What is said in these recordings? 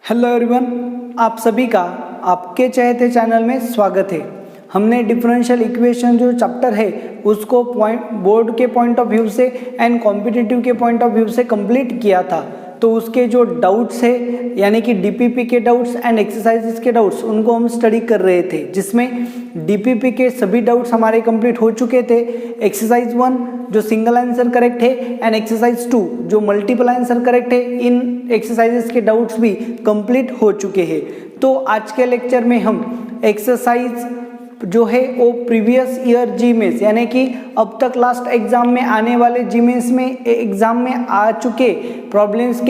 Hello everyone, आप सभी का आपके चहेते चैनल में स्वागत है। हमने डिफरेंशियल इक्वेशन जो चैप्टर है उसको बोर्ड के पॉइंट ऑफ व्यू से एंड कॉम्पिटिटिव के पॉइंट ऑफ व्यू से कंप्लीट किया था। तो उसके जो डाउट्स है यानी कि डीपीपी के डाउट्स एंड एक्सरसाइजेस के डाउट्स उनको हम स्टडी कर रहे थे, जिसमें डीपीपी के सभी डाउट्स हमारे कंप्लीट हो चुके थे। एक्सरसाइज 1 जो सिंगल आंसर करेक्ट है एंड एक्सरसाइज 2 जो मल्टीपल आंसर करेक्ट है, इन एक्सरसाइजेस के डाउट्स भी कंप्लीट हो चुके हैं। तो आज के लेक्चर में हम एक्सरसाइज जो है वो प्रीवियस ईयर जीमेंस यानी कि अब तक लास्ट एग्जाम में आने वाले जीमेंस में एग्जाम में आ चुके प्रॉब्लम्स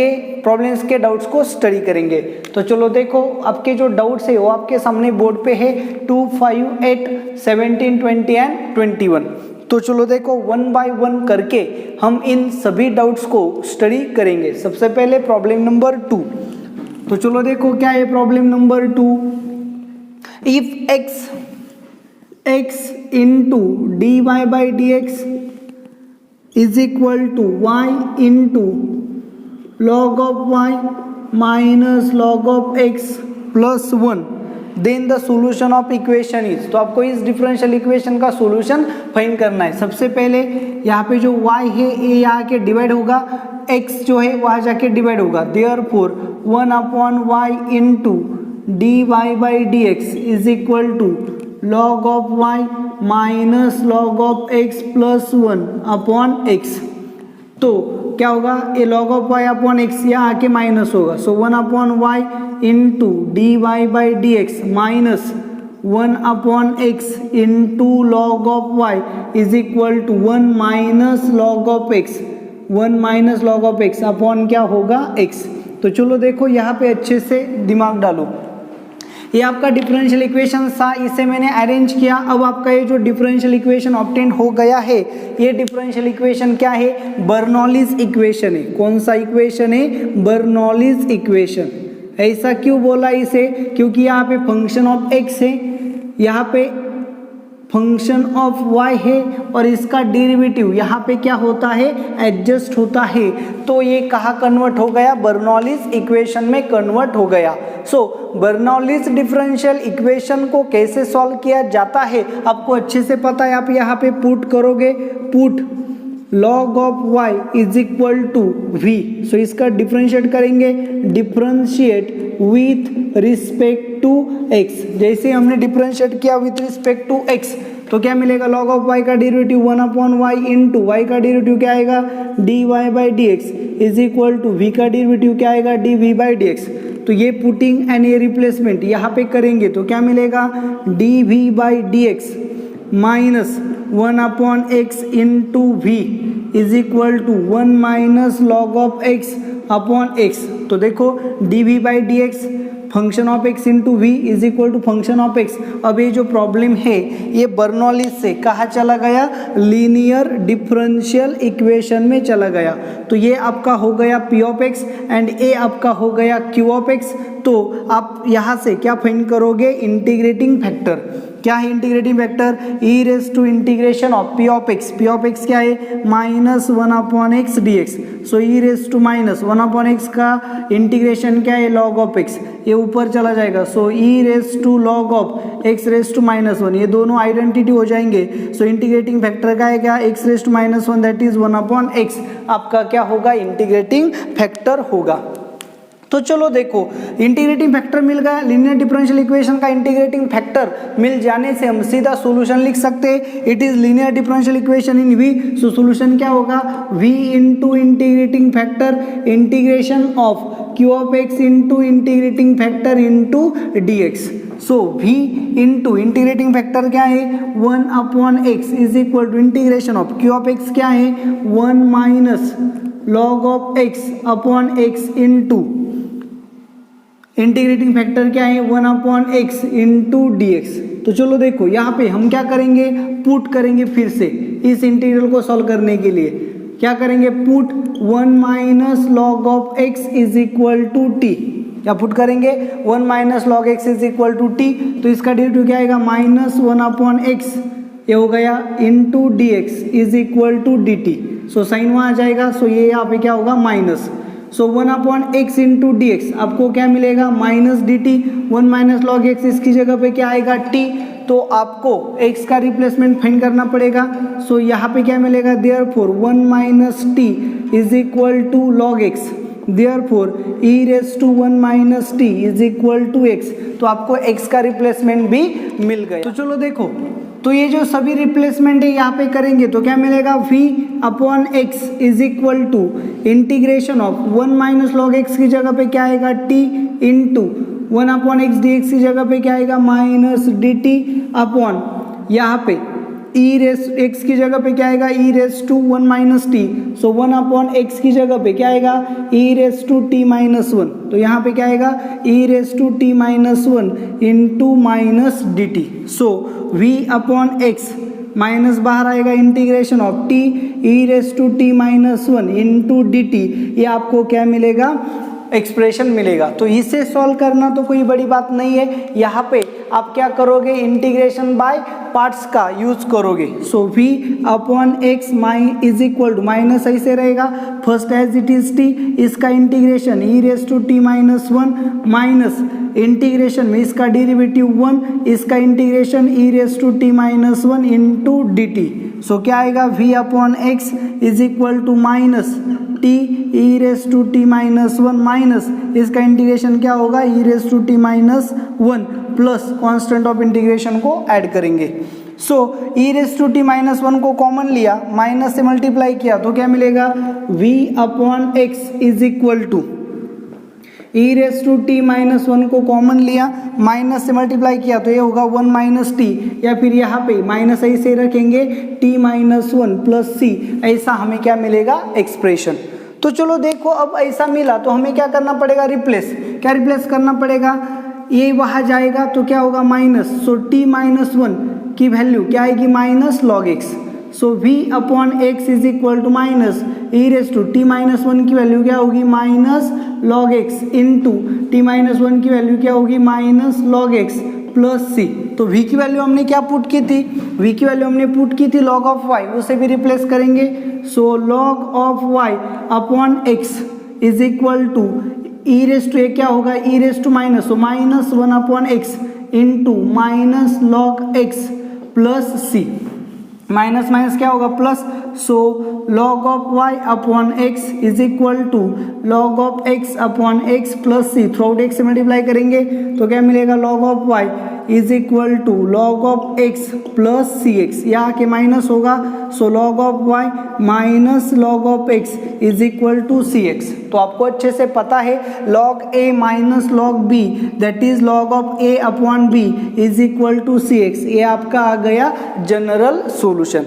के डाउट्स को स्टडी करेंगे। तो चलो देखो, आपके जो डाउट्स है वो आपके सामने बोर्ड पे है 2, 5, 8, 17, 20 एंड 21। तो चलो देखो, वन बाय वन करके हम इन सभी डाउट्स को स्टडी करेंगे। सबसे पहले प्रॉब्लम नंबर 2। तो चलो देखो क्या है problem number 2। If x into dy by dx is equal to y into log of y minus log of x plus 1, then the solution of equation is. तो आपको इस डिफरेंशियल इक्वेशन का solution find करना है। सबसे पहले यहाँ पे जो y है ये यहाँ के डिवाइड होगा, x जो है वहाँ जाके डिवाइड होगा। Therefore 1/y into d y by D x is equal to log of y minus log of x plus 1/x। तो क्या होगा, ये log of y upon x यहाँ आके माइनस होगा। So 1/y into d y by D x minus 1/x into log of y is equal to 1 minus log of x, 1 minus log of x upon क्या होगा x। तो चलो देखो यहाँ पे अच्छे से दिमाग डालो। ये आपका डिफरेंशियल इक्वेशन था, इसे मैंने अरेंज किया। अब आपका ये जो डिफरेंशियल इक्वेशन ऑब्टेन हो गया है, ये डिफरेंशियल इक्वेशन क्या है, बर्नौलीज इक्वेशन है। कौन सा इक्वेशन है, बर्नौलीज इक्वेशन। ऐसा क्यों बोला इसे, क्योंकि यहाँ पे फंक्शन ऑफ x है, यहाँ पे फंक्शन ऑफ y है और इसका डेरिवेटिव यहाँ पे क्या होता है, एडजस्ट होता है। तो ये कहाँ कन्वर्ट हो गया, बर्नौलीज इक्वेशन में कन्वर्ट हो गया। सो बर्नौलीज डिफरेंशियल इक्वेशन को कैसे सॉल्व किया जाता है आपको अच्छे से पता है। आप यहाँ पे पुट करोगे, put log of y is equal to v। So इसका डिफरेंशिएट करेंगे, differentiate with respect to x। जैसे हमने डिफरेंशिएट किया विथ रिस्पेक्ट टू x तो क्या मिलेगा, log of y का डेरिवेटिव 1/y इंटू y का डेरिवेटिव क्या आएगा, dy by D x is equal to v का डेरिवेटिव क्या आएगा, dv बाई डी एक्स। तो ये पुटिंग एंड ये रिप्लेसमेंट यहाँ पे करेंगे तो क्या मिलेगा, dv by D x minus 1/x into v is equal to 1 minus log of x upon x। तो देखो dv by D x function of x into v is equal to function of x। अब ये जो problem है ये Bernoulli's से कहाँ चला गया, लीनियर डिफरेंशियल इक्वेशन में चला गया। तो ये आपका हो गया p ऑफ x एंड ये आपका हो गया q ऑफ x। तो आप यहाँ से क्या फाइंड करोगे, इंटीग्रेटिंग फैक्टर। क्या है integrating factor, e raise to integration of p of x. P of x क्या है, minus 1/x dx। So E raise to minus 1/x का इंटीग्रेशन क्या है, log ऑफ x। ये ऊपर चला जाएगा, so E raise to log of x raise to -1। ये दोनों आइडेंटिटी हो जाएंगे। सो इंटीग्रेटिंग फैक्टर का है क्या, x raise to -1 that is 1/x। आपका क्या होगा, इंटीग्रेटिंग फैक्टर होगा। तो चलो देखो, इंटीग्रेटिंग फैक्टर मिल गया। लीनियर डिफरेंशियल इक्वेशन का इंटीग्रेटिंग फैक्टर मिल जाने से हम सीधा सॉल्यूशन लिख सकते हैं। It is linear differential equation in v। So solution क्या होगा, v into integrating factor integration of q of x into integrating factor into dx। So v into integrating factor क्या है, 1/x is equal to integration of q of x क्या है, 1 minus log of x upon x into integrating factor क्या है, 1/x into D x. तो चलो देखो यहाँ पे हम क्या करेंगे, पुट करेंगे फिर से इस इंटीग्रल को सॉल्व करने के लिए। क्या करेंगे, put 1 minus log of x is equal to t. क्या पुट करेंगे, 1 minus log x is equal to t. तो इसका डेरिवेटिव क्या आएगा, माइनस 1/x ये हो गया into D x is equal to d t. So sign वहाँ आ जाएगा। सो ये यहाँ पे क्या होगा, minus so 1/x into D x, आपको क्या मिलेगा minus d t, 1 minus log x, इसकी जगह पे क्या आएगा t, तो आपको x का रिप्लेसमेंट फाइंड करना पड़ेगा। सो यहाँ पे क्या मिलेगा, therefore 1 minus t is equal to log x, therefore e raise to 1 minus t is equal to x, तो आपको x का रिप्लेसमेंट भी मिल गया। तो चलो देखो, तो ये जो सभी रिप्लेसमेंट है यहाँ पे करेंगे तो क्या मिलेगा, v upon x is equal to integration of 1 minus log x की जगह पे क्या आएगा t into 1 upon x d x की जगह पे क्या आएगा माइनस डी टी अपॉन यहाँ पे ई रेस एक्स की जगह पे क्या आएगा e raise to 1 minus t, so 1 upon x की जगह पे क्या आएगा e raise to t minus 1, तो यहाँ पे क्या आएगा e raise to t minus 1 into minus d t. So v upon x minus बाहर आएगा integration of t e raise to t minus 1 into d t, ये आपको क्या मिलेगा एक्सप्रेशन मिलेगा। तो इसे सॉल्व करना तो कोई बड़ी बात नहीं है, यहाँ पे आप क्या करोगे इंटीग्रेशन बाय पार्ट्स का यूज करोगे। So v upon x is equal to minus ऐसे रहेगा, first as it is t, इसका integration e raise to t minus 1 minus integration में इसका डेरिवेटिव 1, इसका integration e raise to t minus 1 into d t. So क्या आएगा v upon x is equal to minus t e raise to t minus 1 minus इसका integration क्या होगा e raise to t minus 1 plus constant of integration को add करेंगे। So e raise to t minus 1 को common लिया, minus से multiply किया तो क्या मिलेगा v upon x is equal to e raise to t minus 1 को कॉमन लिया, माइनस से मल्टीप्लाई किया तो ये होगा 1 माइनस टी, या फिर यहाँ पे माइनस ऐसे रखेंगे t माइनस 1 प्लस सी, ऐसा हमें क्या मिलेगा एक्सप्रेशन। तो चलो देखो, अब ऐसा मिला तो हमें क्या करना पड़ेगा रिप्लेस, क्या रिप्लेस करना पड़ेगा, ये वहाँ जाएगा तो क्या होगा माइनस, सो t माइनस 1 की वैल्यू क्या आएगी minus log x, so v upon x is equal to minus e raise to t minus 1 की वैल्यू क्या होगी minus log x into t minus 1 की वैल्यू क्या होगी minus log x plus c. तो v की वैल्यू हमने क्या पुट की थी, v की वैल्यू हमने पुट की थी लॉग ऑफ y, उसे भी रिप्लेस करेंगे। So log of y upon x is equal to e raise to क्या होगा e raise to minus, so minus 1 upon x into minus log x plus c, minus minus क्या होगा plus, so log of y upon x is equal to log of x upon x plus c, throughout x से multiply करेंगे तो क्या मिलेगा log of y is equal to log of x plus c x, यहाँ के minus होगा, so log of y minus log of x is equal to c x. तो आपको अच्छे से पता है log a minus log b that is log of a upon b is equal to c x, ये आपका आ गया जनरल सॉल्यूशन।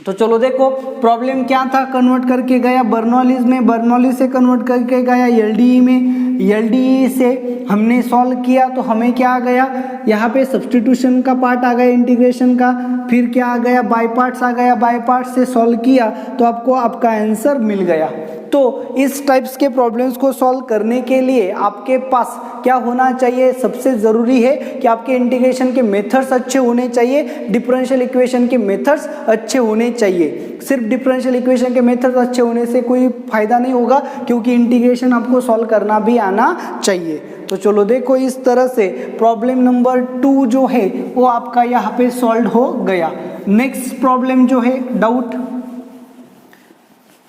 तो चलो देखो प्रॉब्लम क्या था, कन्वर्ट करके गया बर्नौलीज में, बर्नौलीज से कन्वर्ट करके गया एलडीई में, एलडीई से हमने सॉल्व किया तो हमें क्या आ गया, यहाँ पे सब्स्टिट्यूशन का पार्ट आ गया इंटीग्रेशन का, फिर क्या आ गया बाय पार्ट्स आ गया, बाय पार्ट्स से सॉल्व किया तो आपको आपका आंसर मिल गया। तो इस टाइप्स के प्रॉब्लम्स को सॉल्व करने के लिए आपके पास क्या होना चाहिए, सबसे ज़रूरी है कि आपके इंटीग्रेशन के मेथड्स अच्छे होने चाहिए, डिफरेंशियल इक्वेशन के मेथड्स अच्छे होने चाहिए। सिर्फ डिफरेंशियल इक्वेशन के मेथड्स अच्छे होने से कोई फ़ायदा नहीं होगा, क्योंकि इंटीग्रेशन आपको सॉल्व करना भी आना चाहिए। तो चलो देखो इस तरह से प्रॉब्लम नंबर 2 जो है वो आपका यहाँ पे सॉल्व हो गया। नेक्स्ट प्रॉब्लम जो है डाउट,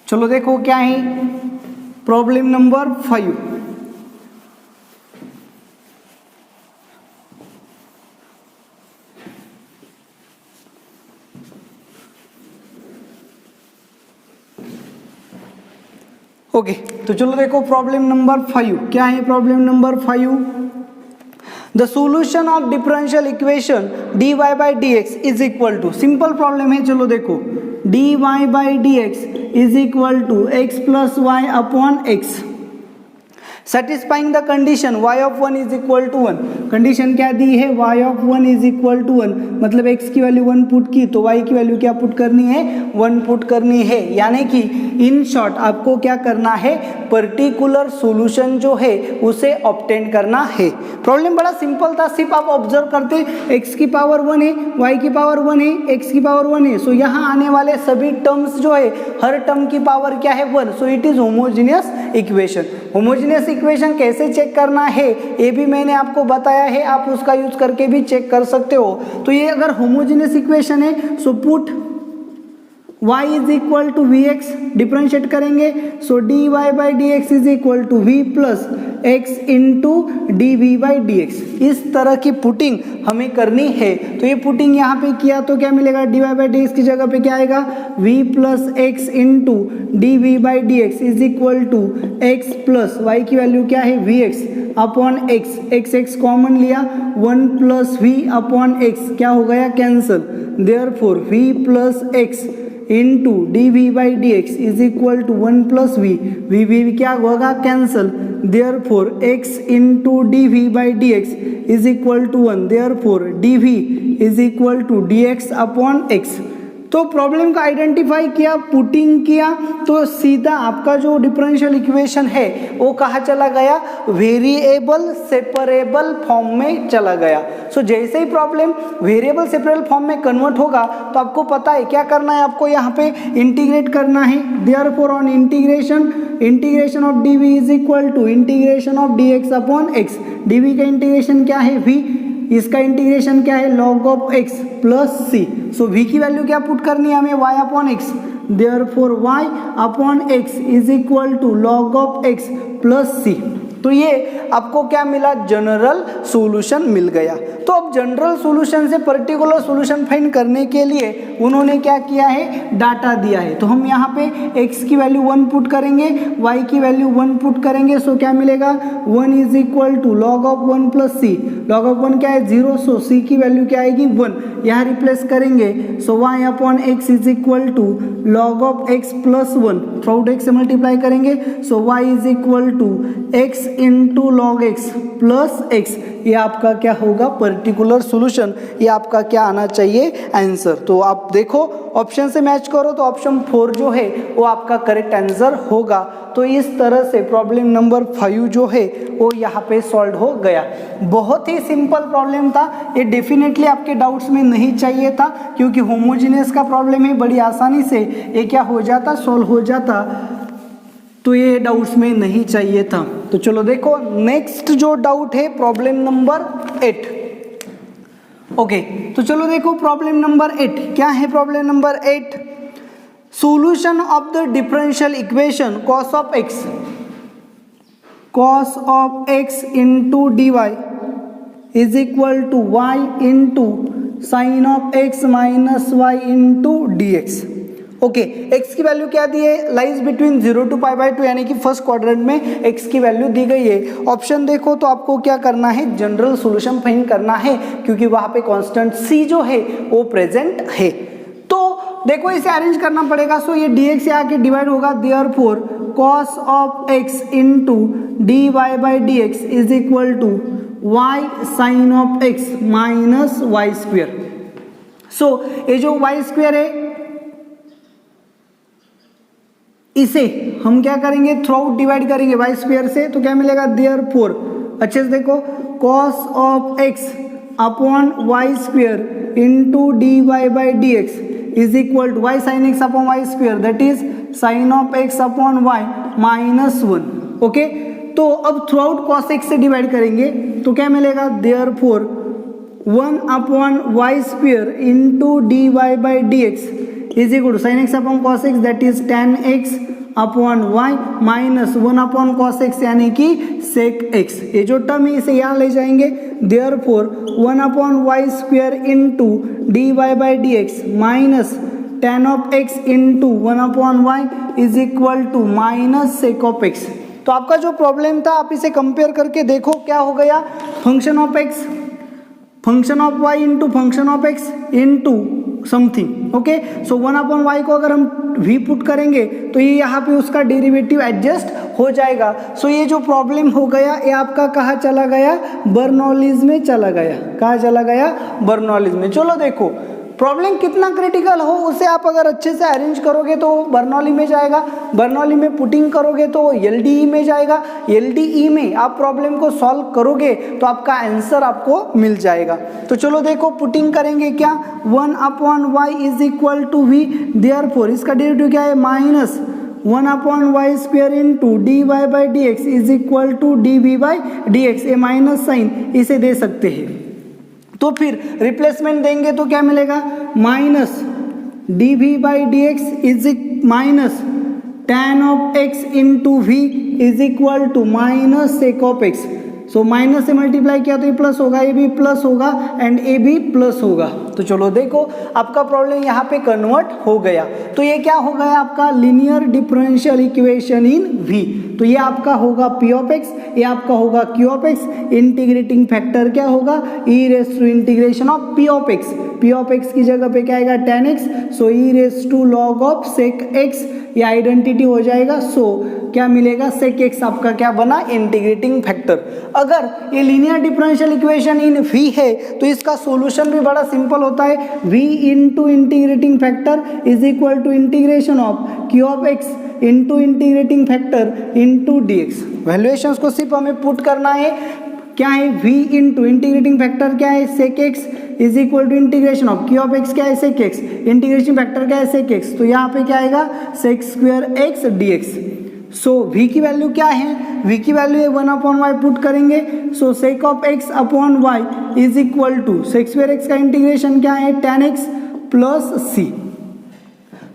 चलो देखो क्या है प्रॉब्लम नंबर 5। ओके तो चलो देखो प्रॉब्लम नंबर 5 क्या है। Problem number 5, the solution of differential equation dy by D x is equal to, simple problem है, चलो देखो dy by D x is equal to x plus y upon x. Satisfying the condition y of 1 is equal to 1, condition क्या दी है, y of 1 is equal to 1, मतलब x की value 1 put की तो y की वैल्यू क्या put करनी है, 1 पुट करनी है। यानी कि इन शॉर्ट आपको क्या करना है, पर्टिकुलर सॉल्यूशन जो है उसे ऑब्टेन करना है। प्रॉब्लम बड़ा सिंपल था, सिर्फ आप ऑब्जर्व करते x की पावर 1 है, y की पावर 1 है, x की पावर 1 है, सो यहाँ आने वाले सभी टर्म्स जो है हर टर्म की पावर क्या है 1, so it is homogeneous equation. Homogeneous equation कैसे चेक करना है ये भी मैंने आपको बताया है, आप उसका यूज करके भी चेक कर सकते हो। तो ये अगर होमोजेनियस इक्वेशन है so put y is equal to v x, differentiate करेंगे so d y by D x is equal to v plus x into d we by D x. इस तरह की पुटिंग हमें करनी है। तो ये पुटिंग यहाँ पे किया तो क्या मिलेगा, d y by D x की जगह पे क्या आएगा, v plus x into d we by D x is equal to x plus y की वैल्यू क्या है v x upon x, x x common लिया 1 प्लस वी अपॉन एक्स क्या हो गया cancel, therefore v plus x into d we by D x is equal to 1 plus v क्या होगा cancel, therefore x into d we by D x is equal to 1, therefore d v is equal to d x upon x. तो problem का identify किया, putting किया, तो सीधा आपका जो डिफरेंशियल इक्वेशन है वो कहाँ चला गया, वेरिएबल सेपरेबल फॉर्म में चला गया। सो जैसे ही प्रॉब्लम वेरिएबल सेपरेबल फॉर्म में कन्वर्ट होगा तो आपको पता है क्या करना है, आपको यहाँ पे इंटीग्रेट करना है। Therefore on integration of d v is equal to integration of d x upon x. D v का इंटीग्रेशन क्या है v, इसका इंटीग्रेशन क्या है log of x plus c. So v की वैल्यू क्या पुट करनी है हमें, y upon x, therefore y upon x is equal to log of x plus c. तो ये आपको क्या मिला, जनरल सॉल्यूशन मिल गया। तो अब जनरल सॉल्यूशन से पर्टिकुलर सॉल्यूशन फाइंड करने के लिए उन्होंने क्या किया है, डाटा दिया है। तो हम यहाँ पे x की वैल्यू 1 पुट करेंगे, y की वैल्यू 1 पुट करेंगे, सो क्या मिलेगा 1 is equal to log of 1 plus c. Log of 1 क्या है 0, सो c की वैल्यू क्या आएगी 1, यहाँ रिप्लेस करेंगे so y upon x is equal to log of x plus 1, through x से मल्टीप्लाई करेंगे so y is equal to x into log x plus x. ये आपका क्या होगा, पर्टिकुलर सॉल्यूशन, ये आपका क्या आना चाहिए आंसर। तो आप देखो ऑप्शन से मैच करो तो ऑप्शन 4 जो है वो आपका करेक्ट आंसर होगा। तो इस तरह से प्रॉब्लम नंबर 5 जो है वो यहाँ पे सॉल्व हो गया। बहुत ही सिंपल प्रॉब्लम था, ये डेफिनेटली आपके डाउट्स में नहीं चाहिए था क्योंकि होमोजेनियस का प्रॉब्लम है, बड़ी आसानी से ये क्या हो जाता, सॉल्व हो जाता। तो ये डाउट्स में नहीं चाहिए था। तो चलो देखो नेक्स्ट जो डाउट है प्रॉब्लम नंबर 8। ओके, तो चलो देखो प्रॉब्लम नंबर 8 क्या है। Problem number 8, solution of the differential equation cos of x into d y is equal to y into sine of x minus y into D x. Okay, x की value क्या दी है, lies between 0 to pi by 2, यानी कि first quadrant में x की value दी गई है। ऑप्शन देखो तो आपको क्या करना है, जनरल सॉल्यूशन फाइंड करना है क्योंकि वहां पे कांस्टेंट c जो है वो प्रेजेंट है। तो देखो इसे अरेंज करना पड़ेगा। सो ये dx से आके डिवाइड होगा, therefore cos of x into d y by D x is equal to y sine of x minus y square. सो ये जो वाई स्क्वेयर है इसे हम क्या करेंगे, थ्रू आउट डिवाइड करेंगे वाई स्क्वायर से, तो क्या मिलेगा, देयरफॉर अच्छे से देखो cos of x upon y square into d y by D x is equal to y sine x upon y square, that is sine of x upon y minus 1। Okay, तो अब throughout cos x से divide करेंगे तो क्या मिलेगा, therefore 1 upon y square into d y by D x is equal to sine x upon cos x, that is tan x upon y minus 1 upon cos x यानी कि सेक x. ये जो term है इसे यहाँ ले जाएंगे, therefore 1 upon y square into d y by D x minus tan of x into 1 upon y is equal to minus sec of x। तो आपका जो प्रॉब्लम था आप इसे कंपेयर करके देखो क्या हो गया, function of x function of y into function of x into something. Okay, so 1 upon y को अगर हम v पुट करेंगे तो ये यहाँ पे उसका डेरिवेटिव एडजस्ट हो जाएगा। सो ये जो प्रॉब्लम हो गया ये आपका कहाँ चला गया, बर्नौलीज में चला गया। कहाँ चला गया, बर्नौलीज में। चलो देखो प्रॉब्लम कितना क्रिटिकल हो उसे आप अगर अच्छे से अरेंज करोगे तो बर्नौली में जाएगा, बर्नौली में पुटिंग करोगे तो एलडीई में जाएगा, एलडीई में आप प्रॉब्लम को सॉल्व करोगे तो आपका आंसर आपको मिल जाएगा। तो चलो देखो पुटिंग करेंगे क्या, 1/y is equal to v, therefore इसका डेरिवेटिव क्या है, minus 1/y square into d y by D x is equal to d we by D x. ये माइनस साइन इसे दे सकते हैं। तो फिर रिप्लेसमेंट देंगे तो क्या मिलेगा, minus d we by D x is minus tan of x into we is equal to minus sec of x। So minus से मल्टीप्लाई किया तो ये प्लस होगा, ये भी प्लस होगा एंड ए भी प्लस होगा। तो चलो देखो आपका प्रॉब्लम यहाँ पे कन्वर्ट हो गया। तो ये क्या हो गया आपका linear differential equation in v। तो ये आपका होगा p ऑफ x, ये आपका होगा q of x, integrating factor क्या होगा, e raise to integration of p of x। p of x की जगह पे क्या आएगा, tan x, so e raise to log of sec x, ये आइडेंटिटी हो जाएगा। सो क्या मिलेगा, सेक x आपका क्या बना, इंटीग्रेटिंग फैक्टर। अगर ये linear differential equation in v है तो इसका सॉल्यूशन भी बड़ा सिंपल होता है, v into integrating factor is equal to integration of q of x into integrating factor into dx। Valuations को सिर्फ हमें पुट करना है, क्या है v इंटू इंटीग्रेटिंग फैक्टर क्या है, sec x is equal to integration of q of x क्या है, सेक x, इंटीग्रेशन फैक्टर क्या है, सेक x। तो यहाँ पे क्या आएगा, sec square x dx। So v की वैल्यू क्या है, v की वैल्यू है 1/y पुट करेंगे। So sec of x upon y is equal to sec square x का इंटीग्रेशन क्या है, tan x प्लस c।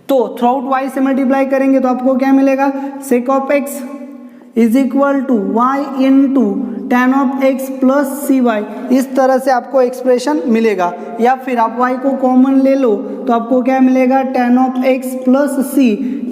तो थ्रू y से मल्टीप्लाई करेंगे तो आपको क्या मिलेगा, sec of x is equal to y into tan of x plus c y. इस तरह से आपको एक्सप्रेशन मिलेगा, या फिर आप y को कॉमन ले लो तो आपको क्या मिलेगा, tan of x plus c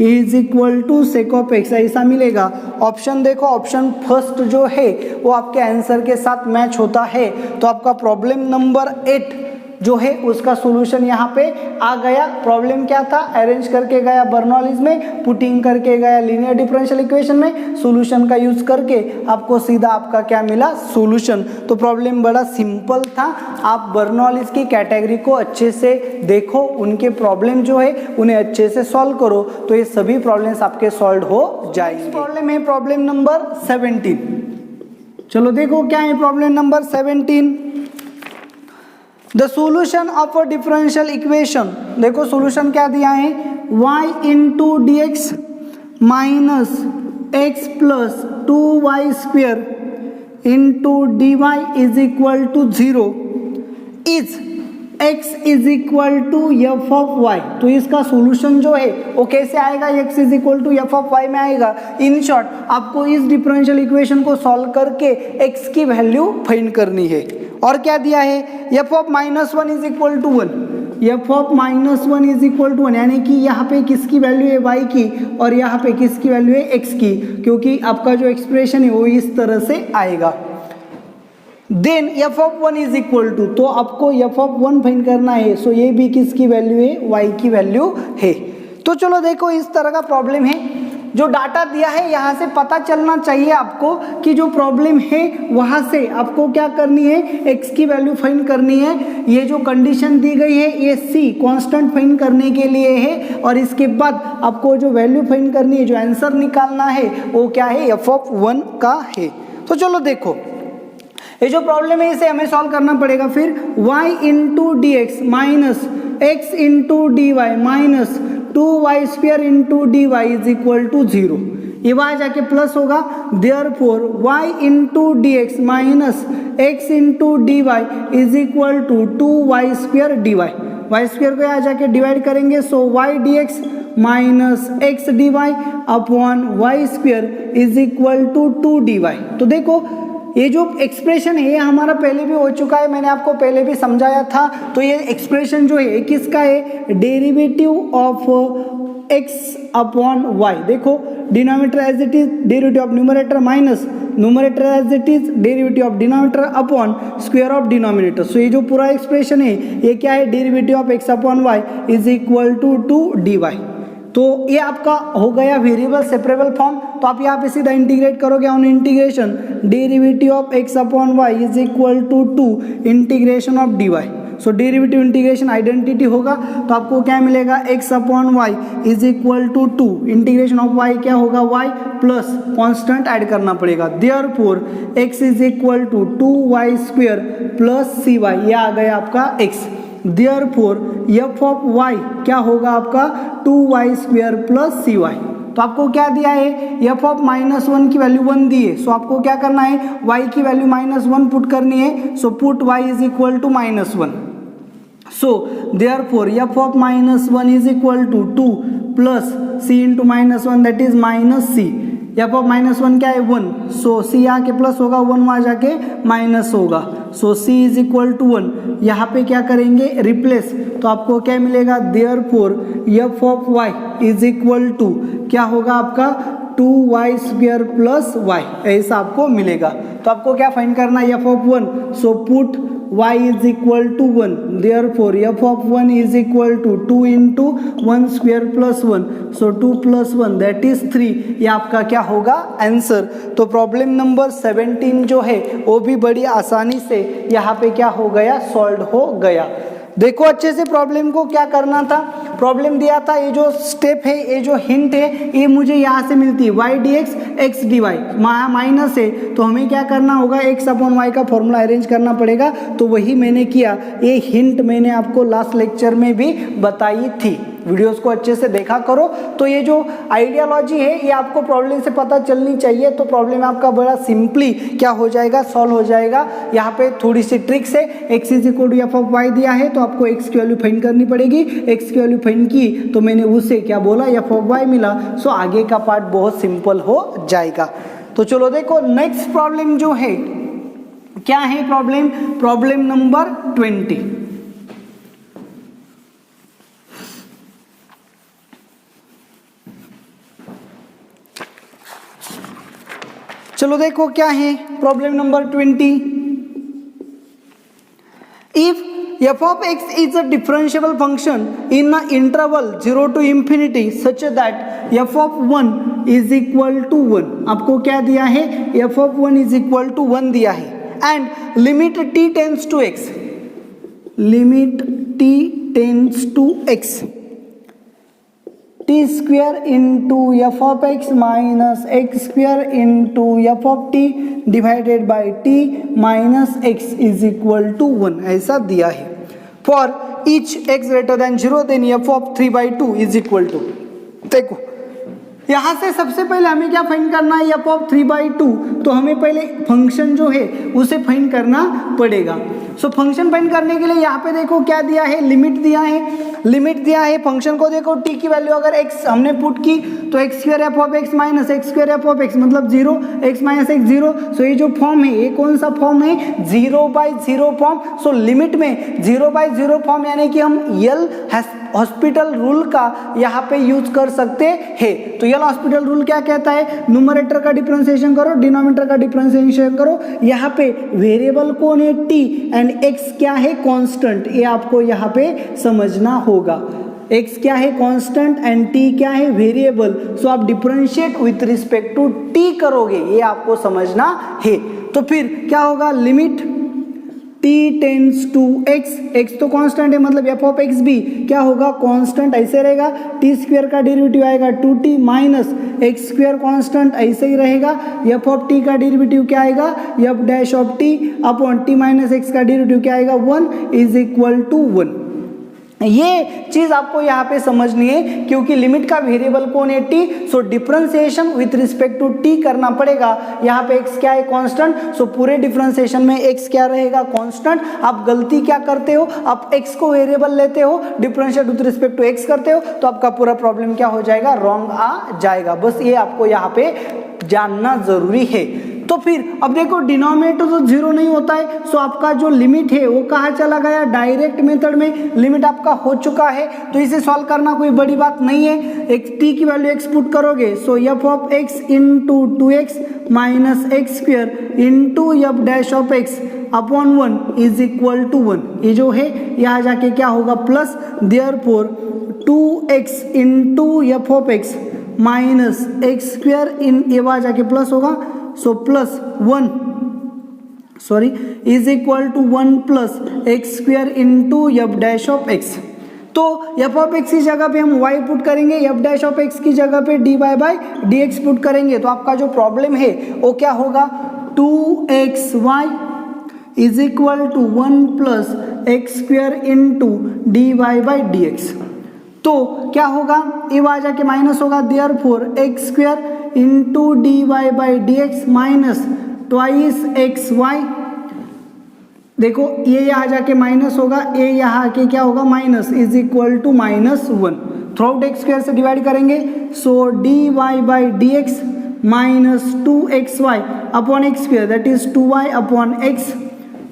is equal to sec of x, ऐसा मिलेगा। ऑप्शन देखो, ऑप्शन फर्स्ट जो है वो आपके आंसर के साथ मैच होता है। तो आपका प्रॉब्लम नंबर 8 जो है उसका सॉल्यूशन यहाँ पे आ गया। प्रॉब्लम क्या था, अरेंज करके गया बर्नौलीज में, पुटिंग करके गया लीनियर डिफरेंशियल इक्वेशन में, सॉल्यूशन का यूज करके आपको सीधा आपका क्या मिला, सॉल्यूशन। तो प्रॉब्लम बड़ा सिंपल था। आप बर्नौलीज की कैटेगरी को अच्छे से देखो, उनके प्रॉब्लम जो है उन्हें अच्छे से सॉल्व करो तो ये सभी प्रॉब्लम्स आपके सॉल्व हो जाएंगे। प्रॉब्लम है प्रॉब्लम नंबर 17। चलो देखो क्या है problem number 17। The solution of a differential equation, देखो सोल्यूशन क्या दिया है, y into D x minus x plus 2y square into d y is equal to 0 is x is equal to f of y. तो इसका solution जो है वो कैसे आएगा, x is equal to f of y में आएगा। In short आपको इस डिफरेंशियल इक्वेशन को सॉल्व करके x की वैल्यू फाइंड करनी है। और क्या दिया है, f of -1 is equal to 1, f of -1 is equal to 1, यानी कि यहाँ पे किसकी वैल्यू है, y की, और यहाँ पे किसकी वैल्यू है, x की, क्योंकि आपका जो एक्सप्रेशन है वो इस तरह से आएगा। Then f of 1 is equal to, तो आपको एफ ऑफ 1 फाइंड करना है। सो ये भी किसकी वैल्यू है, y की वैल्यू है। तो चलो देखो इस तरह का प्रॉब्लम है, जो डाटा दिया है यहाँ से पता चलना चाहिए आपको कि जो प्रॉब्लम है वहाँ से आपको क्या करनी है, x की वैल्यू फाइंड करनी है। ये जो कंडीशन दी गई है ये c कांस्टेंट फाइंड करने के लिए है, और इसके बाद आपको जो वैल्यू फाइंड करनी है, जो आंसर निकालना है वो क्या है, एफ ऑफ 1 का है। तो चलो देखो ये जो प्रॉब्लम है इसे हमें सॉल्व करना पड़ेगा। फिर y into D x minus x into d y minus 2y square into d y is equal to 0, ये y जाके प्लस होगा। Therefore y into D x minus x into d y is equal to 2y square d y. Y square को यहाँ जाके divide करेंगे, so y d x minus x d y upon y square is equal to 2 d y. तो देखो ये जो expression है ये हमारा पहले भी हो चुका है, मैंने आपको पहले भी समझाया था। तो ये एक्सप्रेशन जो है किसका है, derivative of x upon y। देखो denominator as it is derivative of numerator minus numerator as it is derivative of denominator upon square of denominator. So ये जो पूरा एक्सप्रेशन है ये क्या है, derivative of x upon y is equal to 2 dy। तो ये आपका हो गया वेरिएबल सेपरेबल फॉर्म। तो आप यहाँ पे सीधा इंटीग्रेट करोगे on integration derivative of x upon y is equal to 2 integration of dy। So derivative integration identity होगा तो आपको क्या मिलेगा, x upon y is equal to 2 integration of y क्या होगा, y प्लस कॉन्स्टेंट ऐड करना पड़ेगा। Therefore x is equal to 2y square plus cy, ये आ गया आपका x। Therefore f of y क्या होगा आपका 2y स्क्वायर प्लस cy। तो आपको क्या दिया है, f ऑफ -1 की वैल्यू 1 दी है। सो आपको क्या करना है, y की वैल्यू -1 पुट करनी है। So put y is equal to -1। So therefore f of -1 is equal to 2 plus c into -1 that is -c। f of -1 क्या है 1, सो c आके प्लस होगा, 1 वहाँ जाके माइनस होगा। सो c इज इक्वल टू 1, यहाँ पे क्या करेंगे रिप्लेस, तो आपको क्या मिलेगा, therefore f of y is equal to क्या होगा आपका 2y स्क्वायर प्लस y, ऐसा आपको मिलेगा। तो आपको क्या फाइंड करना है, f of 1, so put y is equal to 1, therefore f of 1 is equal to 2 into 1 square plus 1, so 2 plus 1 that is 3, ये आपका क्या होगा आंसर। तो प्रॉब्लम नंबर 17 जो है वो भी बड़ी आसानी से यहाँ पे क्या हो गया, सॉल्व हो गया। देखो अच्छे से प्रॉब्लम को क्या करना था, प्रॉब्लम दिया था, ये जो स्टेप है, ये जो हिंट है, ये मुझे यहाँ से मिलती है y dx x dy, minus है तो हमें क्या करना होगा, x अपॉन y का फॉर्मूला अरेंज करना पड़ेगा। तो वही मैंने किया, ये हिंट मैंने आपको लास्ट लेक्चर में भी बताई थी, वीडियोस को अच्छे से देखा करो। तो ये जो आइडियोलॉजी है ये आपको प्रॉब्लम से पता चलनी चाहिए, तो प्रॉब्लम आपका बड़ा सिंपली क्या हो जाएगा, सॉल्व हो जाएगा। यहाँ पे थोड़ी सी ट्रिक्स है, x is equal to f of y दिया है तो आपको x की वैल्यू फाइंड करनी पड़ेगी। x की वैल्यू फाइंड की तो मैंने उसे क्या बोला, एफ ऑफ वाई मिला। सो आगे का पार्ट बहुत सिंपल हो जाएगा। तो चलो देखो नेक्स्ट प्रॉब्लम जो है क्या है, प्रॉब्लम नंबर 20। चलो देखो क्या है problem number 20। If f of x is a differentiable function in the interval 0 to infinity such that f of 1 is equal to 1, आपको क्या दिया है, f of 1 is equal to 1 दिया है, and limit t tends to x, limit t tends to x, t square into f of x minus x square into f of t divided by t minus x is equal to 1, ऐसा दिया है। For each x greater than 0 then f of 3/2 is equal to, देखो यहाँ से सबसे पहले हमें क्या फाइंड करना है, f ऑफ 3/2, तो हमें पहले फंक्शन जो है उसे फाइंड करना पड़ेगा। सो फंक्शन फाइंड करने के लिए यहाँ पे देखो क्या दिया है, लिमिट दिया है, फंक्शन को देखो t की वैल्यू अगर x हमने पुट की तो x square F of x minus x square F of x मतलब 0, x माइनस एक्स 0। सो ये जो फॉर्म है ये कौन सा फॉर्म है, 0/0 फॉर्म। सो लिमिट में 0/0 फॉर्म यानी कि हम यल हॉस्पिटल रूल का यहाँ पे यूज कर सकते हैं। तो यल हॉस्पिटल रूल क्या कहता है, न्यूमरेटर का डिफरेंशिएशन करो, डिनोमिनेटर का डिफरेंशिएशन करो। यहाँ पे वेरिएबल कौन है t एंड x क्या है कांस्टेंट, ये आपको यहाँ पे समझना होगा। x क्या है कांस्टेंट एंड t क्या है वेरिएबल। सो आप differentiate with respect to t करोगे, ये आपको समझना है। तो फिर क्या होगा, limit t tends to x, x तो कांस्टेंट है मतलब f ऑफ x भी क्या होगा कांस्टेंट, ऐसे रहेगा। t स्क्वायर का डेरिवेटिव आएगा 2t minus x square constant ऐसे ही रहेगा। f ऑफ t का डेरिवेटिव क्या आएगा, f dash of t upon t minus x का डेरिवेटिव क्या आएगा 1 इज इक्वल टू 1। ये चीज आपको यहाँ पे समझनी है क्योंकि लिमिट का वेरिएबल कौन है t। So differentiation with respect to t करना पड़ेगा। यहाँ पे x क्या है कांस्टेंट, सो पूरे डिफरेंशिएशन में x क्या रहेगा कांस्टेंट। आप गलती क्या करते हो, आप x को वेरिएबल लेते हो, differentiate with respect to x करते हो, तो आपका पूरा प्रॉब्लम क्या हो जाएगा, रॉन्ग आ जाएगा। बस ये आपको यहाँ पे जानना जरूरी है। तो फिर अब देखो डिनोमिनेटर तो 0 नहीं होता है, सो आपका जो लिमिट है वो कहाँ चला गया, डायरेक्ट मेथड में लिमिट आपका हो चुका है। तो इसे सॉल्व करना कोई बड़ी बात नहीं है। x t की वैल्यू x पुट करोगे, so f of x into 2x minus x square into f dash of x upon 1 is equal to 1। ये जो है यहाँ जाके क्या होगा plus, therefore 2x into f of x minus x square इन ये वहाँ जाके प्लस होगा, so plus 1 sorry is equal to 1 plus x square into f dash of x. तो एफ ऑफ एक्स की जगह पे हम y पुट करेंगे, एफ डैश ऑफ एक्स की जगह पे dy by D x put करेंगे। तो आपका जो प्रॉब्लम है वो क्या होगा, 2xy is equal to 1 plus x square into d y by D x. तो क्या होगा, ये आ जाके माइनस होगा, therefore x square into d y by D x minus twice x y. देखो ये यहाँ जाके माइनस होगा, ये यहाँ आके क्या होगा minus, is equal to -1 through x square से डिवाइड करेंगे। So d y by D x minus 2xy upon x square that is 2y upon x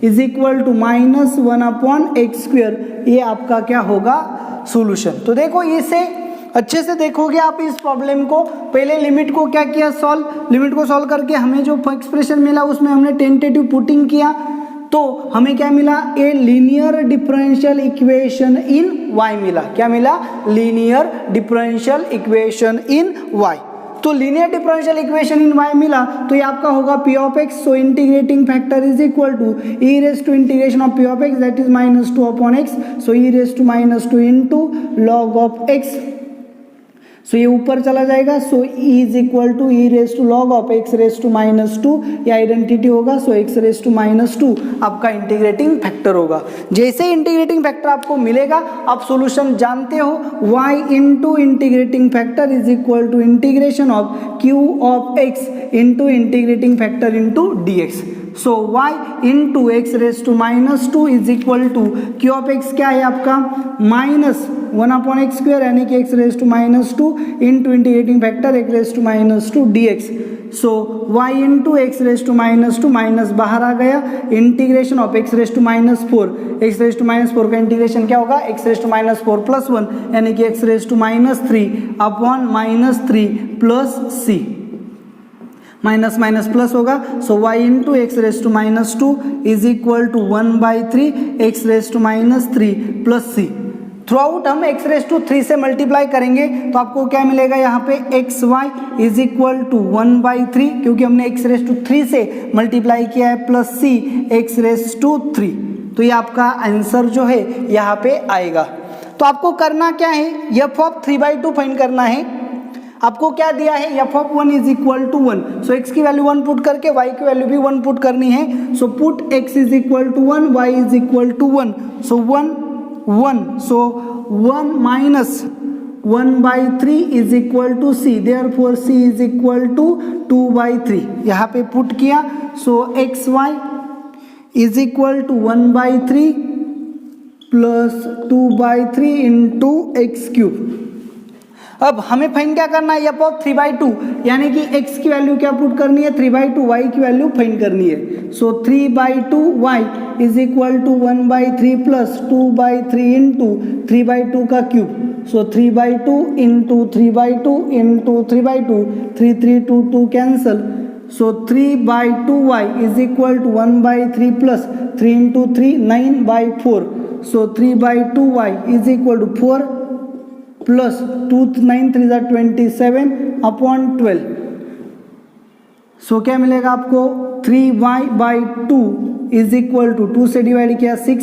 is equal to -1 upon x square. ये आपका क्या होगा सॉल्यूशन। तो देखो इसे अच्छे से देखोगे आप इस प्रॉब्लम को, पहले लिमिट को क्या किया सॉल्व, लिमिट को सॉल्व करके हमें जो एक्सप्रेशन मिला उसमें हमने टेंटेटिव पुटिंग किया, तो हमें क्या मिला, a linear differential equation in y मिला। क्या मिला, linear differential equation in y। तो linear differential equation in y मिला, तो ये आपका होगा p of x। So integrating factor is equal to e raise to integration of p of x that is -2 upon x। So e raise to -2 into log of x। So ये ऊपर चला जाएगा, so e is equal to E raise to log of x raise to -2, ये identity होगा। सो x raise to -2 आपका integrating factor होगा। जैसे integrating factor आपको मिलेगा आप सॉल्यूशन जानते हो, y into integrating factor is equal to integration of q of x into integrating factor into D x. So y into x raise to -2 is equal to q of x क्या है आपका -1 upon x square यानी कि x raise to -2 into integrating factor x raise to -2 dx। So y into x raise to -2 minus बाहर आ गया, integration of x raise to -4, x raise to -4 का integration क्या होगा, एक्स रेज टू -4 प्लस 1 यानी कि x raise to -3 upon -3 plus c, minus minus plus होगा। So y into x raise to -2 is equal to 1/3 x raise to -3 plus c। Throughout हम x raise to 3 से multiply करेंगे तो आपको क्या मिलेगा, यहाँ पे x y is equal to 1/3 क्योंकि हमने एक्स रेज टू 3 से मल्टीप्लाई किया है, plus c x raise to 3। तो ये आपका आंसर जो है यहाँ पे आएगा। तो आपको करना क्या है, एफ ऑफ 3/2 फाइंड करना है। आपको क्या दिया है, f of 1 is equal to 1। So x की वैल्यू 1 पुट करके वाई की वैल्यू भी 1 पुट करनी है। So put x is equal to 1, y is equal to 1। So 1 so 1 minus 1/3 is equal to c, therefore c is equal to 2/3 यहाँ पे put किया। So x y is equal to 1/3 plus 2/3 into x cube. अब हमें find क्या करना है, f of 3/2 यानी कि x की वैल्यू क्या पुट करनी है, 3/2 y की वैल्यू फाइंड करनी है। So 3/2 y is equal to 1/3 plus 2/3 into 3/2 का cube. So 3/2 into 3/2 into 3/2, 3 3 2 2 cancel. So 3/2y is equal to 1/3 plus 3 into 3 9/4। So 3/2y is equal to 4 plus 2 9 3 27 upon 12। So क्या मिलेगा आपको, 3y/2 is equal to 2 से divide किया 6।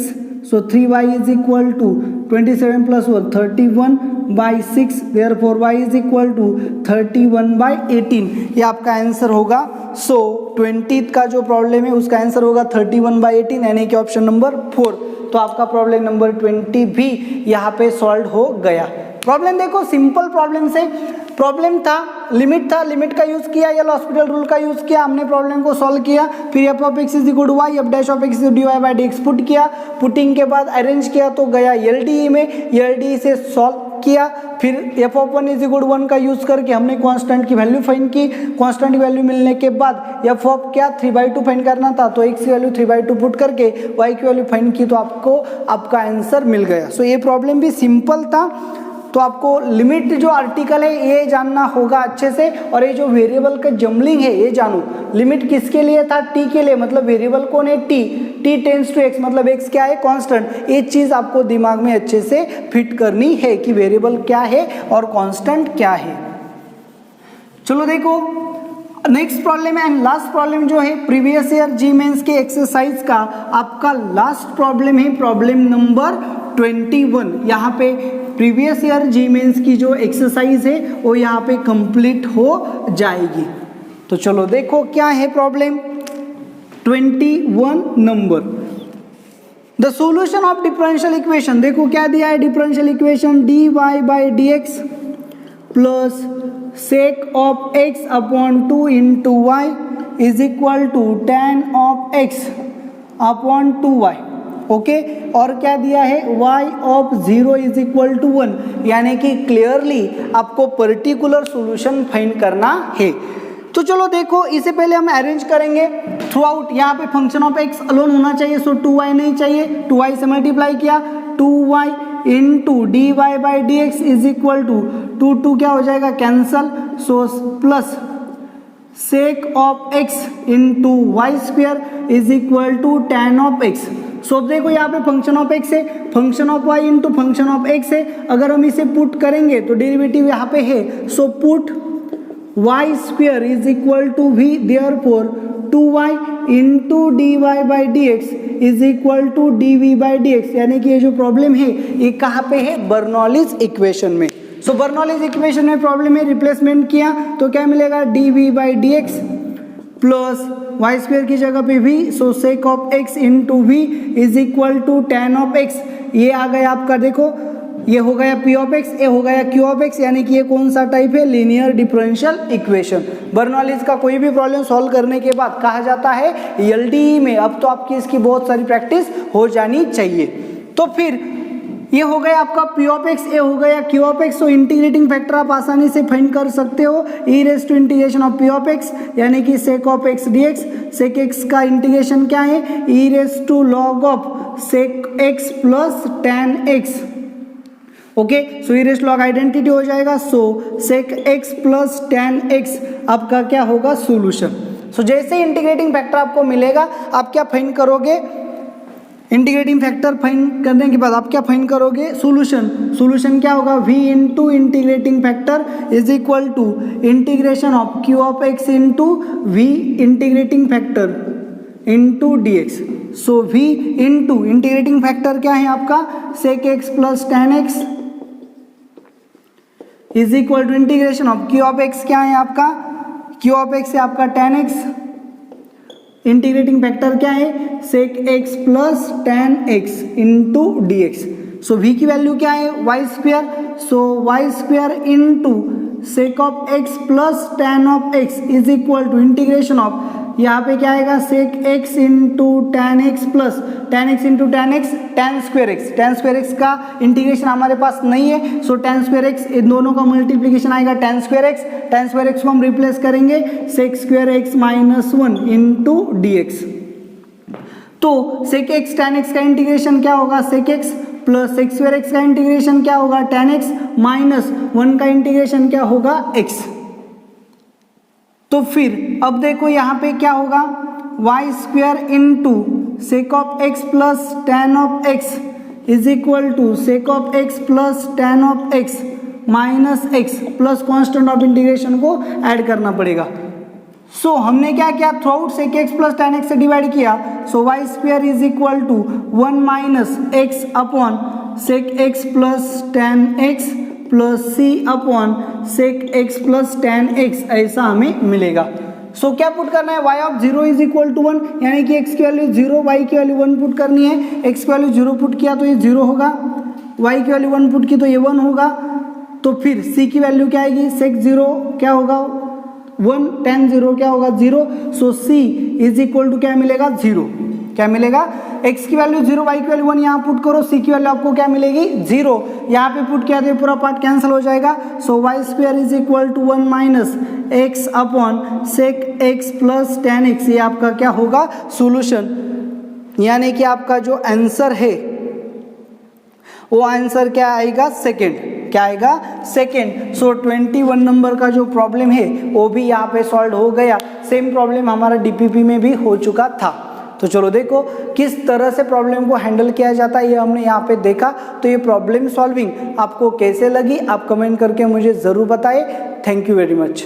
So 3y is equal to 27 plus 1 31/6, therefore y is equal to 31/18। ये आपका answer होगा। सो 20th का जो प्रॉब्लम है उसका आंसर होगा 31/18 यानी कि ऑप्शन नंबर 4। तो आपका प्रॉब्लम नंबर 20 भी यहाँ पे सॉल्व हो गया। प्रॉब्लम देखो सिंपल प्रॉब्लम से, प्रॉब्लम था लिमिट का यूज किया या हॉस्पिटल रूल का यूज किया, हमने प्रॉब्लम को सॉल्व किया। फिर f of x is equal to y, f dash of x d y by D x put किया, पुटिंग के बाद अरेंज किया तो गया एलडीई में, एलडीई से सॉल्व किया। फिर f of 1 is equal to 1 का यूज करके हमने कांस्टेंट की वैल्यू फाइंड की। कांस्टेंट की वैल्यू मिलने के बाद एफ ऑफ क्या 3/2 फाइंड करना था, तो एक्स की वैल्यू 3/2 पुट करके वाई की वैल्यू फाइंड की तो आपको आपका आंसर मिल गया। सो ये प्रॉब्लम भी सिंपल था। तो आपको लिमिट जो आर्टिकल है ये जानना होगा अच्छे से, और ये जो वेरिएबल का जम्बलिंग है ये जानो। लिमिट किसके लिए था? टी के लिए, मतलब वेरिएबल कौन है? T. T tends to x, मतलब एक्स क्या है? कांस्टेंट। ये चीज आपको दिमाग में अच्छे से फिट करनी है कि वेरिएबल क्या है और कांस्टेंट क्या है। चलो देखो next problem and last problem जो है प्रीवियस ईयर जी मेंस के एक्सरसाइज का आपका लास्ट प्रॉब्लम है, प्रॉब्लम नंबर 21। यहाँ पे प्रीवियस ईयर जी मेंस की जो एक्सरसाइज है वो यहाँ पे कंप्लीट हो जाएगी। तो चलो देखो क्या है problem 21 number. The solution of differential equation, देखो क्या दिया है differential equation, dy by D X plus sec of x upon 2 into y is equal to tan of x upon 2y। Okay, और क्या दिया है? y of 0 is equal to 1, यानी कि क्लियरली आपको पर्टिकुलर सॉल्यूशन फाइंड करना है। तो चलो देखो इसे पहले हम अरेंज करेंगे थ्रू आउट। यहाँ पे फंक्शन ऑफ x अलोन होना चाहिए, सो 2y नहीं चाहिए, 2y से मल्टीप्लाई किया, 2y into d y by D x is equal to 2 क्या हो जाएगा? Cancel, so plus sec of x into y square is equal to tan of x. सो देखो यहाँ पे फंक्शन ऑफ एक्स है, function of y into function of x है, अगर हम इसे पुट करेंगे तो डेरिवेटिव यहाँ पे है, so put y square is equal to v, therefore 2y into d y by D x is equal to d we by D x, यानी कि ये जो प्रॉब्लम है ये कहाँ पे है? बर्नौलीज इक्वेशन में। सो बर्नौलीज इक्वेशन में प्रॉब्लम में रिप्लेसमेंट किया तो क्या मिलेगा? D we by D X plus Y square की जगह पे v, so sec of x into we is equal to tan of x। ये आ गया आपका, देखो ये हो गया p ऑफ x, ये हो गया q ऑफ x, यानी कि ये कौन सा टाइप है? Linear differential equation. बर्नौलीज का कोई भी प्रॉब्लम सॉल्व करने के बाद कहा जाता है एलडीई में। अब तो आपकी इसकी बहुत सारी प्रैक्टिस हो जानी चाहिए। तो फिर ये हो गया आपका p ऑफ x, ये हो गया q ऑफ x। तो इंटीग्रेटिंग फैक्टर आप आसानी से फाइंड कर सकते हो, e raise to integration of p of x, यानी कि sec of x dx। Sec x का इंटीग्रेशन क्या है? e raise to log of sec x plus tan x। Okay, so E raise log identity हो जाएगा, so sec x plus tan x आपका क्या होगा? सॉल्यूशन। सो जैसे इंटीग्रेटिंग फैक्टर आपको मिलेगा आप क्या फाइंड करोगे? इंटीग्रेटिंग फैक्टर फाइंड करने के बाद आप क्या फाइंड करोगे? सॉल्यूशन। सॉल्यूशन क्या होगा? v into integrating factor is equal to integration of q of x into v integrating factor into D x. So v into integrating factor क्या है आपका? Sec x plus tan x is equal to integration of q of x क्या है आपका? q of x है आपका tan x, integrating factor क्या है? Sec x plus tan x into D x. So v की वैल्यू क्या है? Y square, so y square into sec of x plus tan of x is equal to integration of, यहाँ पे क्या आएगा? Sec x into tan x plus tan x into tan x, tan square x. Tan square x का integration हमारे पास नहीं है, so tan square x, इन दोनों का मल्टीप्लीकेशन आएगा tan square x. Tan square X को हम रिप्लेस करेंगे sec square X minus 1 into D x. तो सेक एक्स टैन एक्स का इंटीग्रेशन क्या होगा? Sec x plus sec square x का इंटीग्रेशन क्या होगा? टैन एक्स माइनस 1 का इंटीग्रेशन क्या होगा? एक्स। तो फिर अब देखो यहाँ पे क्या होगा? Y square into sec of x plus tan of x is equal to sec of x plus tan of x minus x plus constant of integration को ऐड करना पड़ेगा। सो हमने क्या किया? Throughout sec x plus tan x से divide किया, so y square is equal to 1 minus x upon sec x plus tan x plus c upon sec x plus tan x, ऐसा हमें मिलेगा। So क्या put करना है? y of 0 is equal to 1, यानी कि x की वैल्यू 0, y की वैल्यू 1 पुट करनी है। x की वैल्यू 0 पुट किया तो ये 0 होगा, y की वैल्यू 1 पुट की तो ये 1 होगा। तो फिर c की वैल्यू क्या आएगी? सेक 0 क्या होगा? 1, tan 0 क्या होगा? 0। सो c इज इक्वल टू क्या मिलेगा? 0। क्या मिलेगा? x की वैल्यू 0, y की वैल्यू 1 यहाँ पुट करो, c की वैल्यू आपको क्या मिलेगी? 0। यहाँ पे पुट किया तो ये पूरा पार्ट कैंसिल हो जाएगा। So y square is equal to 1 minus x upon sec x plus tan x, ये आपका क्या होगा? सॉल्यूशन। यानी कि आपका जो आंसर है वो आंसर क्या आएगा? सेकेंड। क्या आएगा सेकेंड। सो 21 नंबर का जो प्रॉब्लम है वो भी यहाँ पे सॉल्व हो गया। सेम प्रॉब्लम हमारा डीपीपी में भी हो चुका था। तो चलो देखो किस तरह से प्रॉब्लम को हैंडल किया जाता है ये हमने यहाँ पे देखा। तो ये प्रॉब्लम सॉल्विंग आपको कैसे लगी आप कमेंट करके मुझे ज़रूर बताएं। Thank you very much.